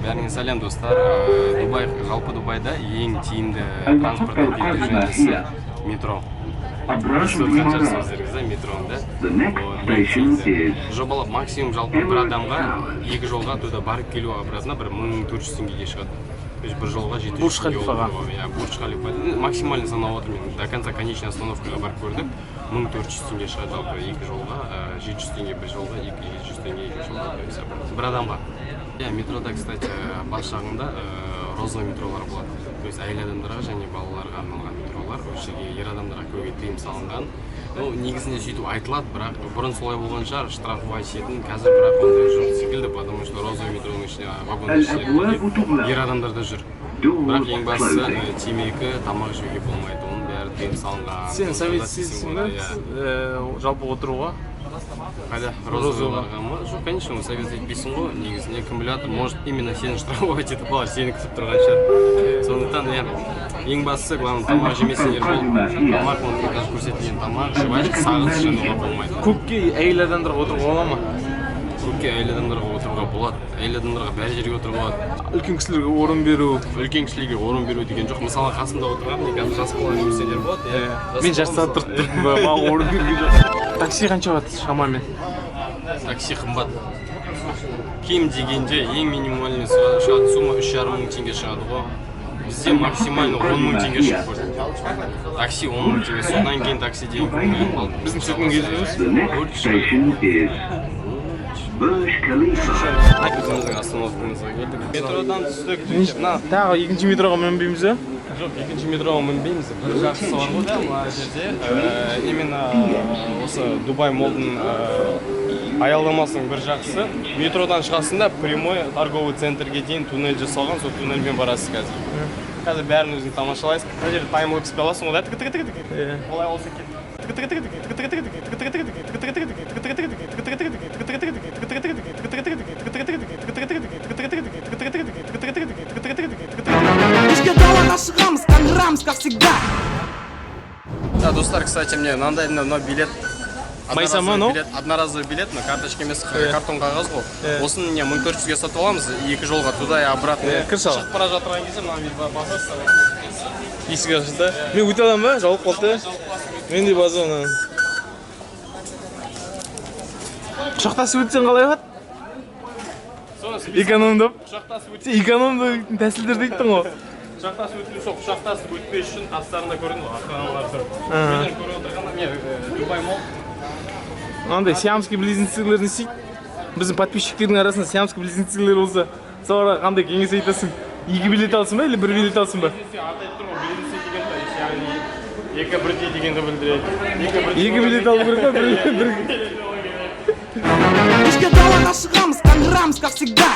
Бәріңе сәлем достар. Дубай, жалпы Дубайда ең тиімді транспорттың передвижениесі метро. Метрода. Жобалап максимум жалпы бір адамға екі жолға туда барып келу образына бір 1400 теңгеге шығады. Бір жолға 700 Бурдж Халифаға. Бурдж Халифа. Максимально санап отырмын. До конца конечной остановкаға барып көрдік. 1400 теңге шығады жалпы екі жолға, 700 теңге бір жолға, 200 теңге екі жолға. Бір адамға. Метрода, кстати, бас жағында розовый метролар болады. То есть әйел адамдарға және балаларға арналған метролар. Өшеге ер адамдарға көруге тыйым салынған. Негізінде сөйтіп айтылады, бірақ бұрын солай болған шығар, штрафовать ететін. Қазір бірақ ондай жоқ секілді, потому что розовый метроның ішіне вагонның ішіне ер адамдар да жүр. Бірақ ең бастысы темекі, тамақ жеуге болмайды. Оның бәрі тыйым салынған. Сен советсізсің ба? Жалпы отыруға? Қайда? Розовыйларға ма? Жоқ, конечно, совет етпейсің ғой. Негізінде кім біледі, может именно сені штрафовать етіп қалар, сені күтіп тұрған шығар. Сондықтан ең бастысы, главное, тамақ жемесеңдер бол. Тамақ, оны даже көрсетілген тамақ, жевачка, сағыз жинауға болмайды. Көпке әйел адамдарға отыруға бола ма? Көпке әйел адамдарға отыруға болады. Әйел адамдарға бәрі жерге отыруға болады. Үлкен кісілерге орын беру. Үлкен кісілерге орын беру деген жоқ. Мысалы, қасында отырған, қазір жас бала немесендер болады. Мен жастан тұрдым ба, маған орын берген жоқ. Такси қанша болады шамамен? Такси қымбат. Кем дегенде ең минимальный шығатын сумма 3,5 мың теңге шығады ғой. Бізде максимально 10 мың теңге шығып көрді. Такси 10 мың теңге, содан кейін такси деген көңілін қалды. Біздің сөйтін кезіміз? Өзіміздің остановкамызға келдік. Метродан түстік. Тағы екінші метроға мінбейміз ба? Жоқ, екінші метроға мінбейміз. Бір жақсысы бар ғой да, мына жерде. Именно осы Дубай молдың аялдамасының бір жақсысы. Метродан шығасында прямой торговый центрге дейін туннель жасалған, сол туннельмен барасыз қазір. Қазір бәрін өзің тамашалайсың. Мына жерде таймлапс аласың, ода тік-тік-тік-тік. Олай болса кет. Да, достар, кстати, мне мынандай билет. Одноразовый билет, на карточке емес картон қағаз ғой. Осын 1400-ге сатып аламыз, екі жолға туда и обратно. Шығып бара жатырған кезде мына басасыз. Есік ашылды. Мен өте аламын ба? Жауып қалды. Мен де базуынан. Құшақтасып өтсең қалай бат? Экономдап. Сен экономды тәсілдер дейттің ғой. Құшақтасып өтпей жоқ, құшақтасып өтпей үшін қастарында көрдің ғой, ата-аналар тұрып. Мен көріп отырғанда, мен Дубай мол. Андай сиамский близнецлерін істейді. Біздің подписчиктердің арасында сиамский близнецлер болса, sonra қандай кеңес айтасың? Екі билет алсын ба, или бір билет алсын ба? Атайып тұр ғой, близнецы дегенді, яғни екі бірдей дегенді білдіреді. Екі билет алу керек па, бір. Ішке далаға шығамыз, қаңғырамыз, как всегда.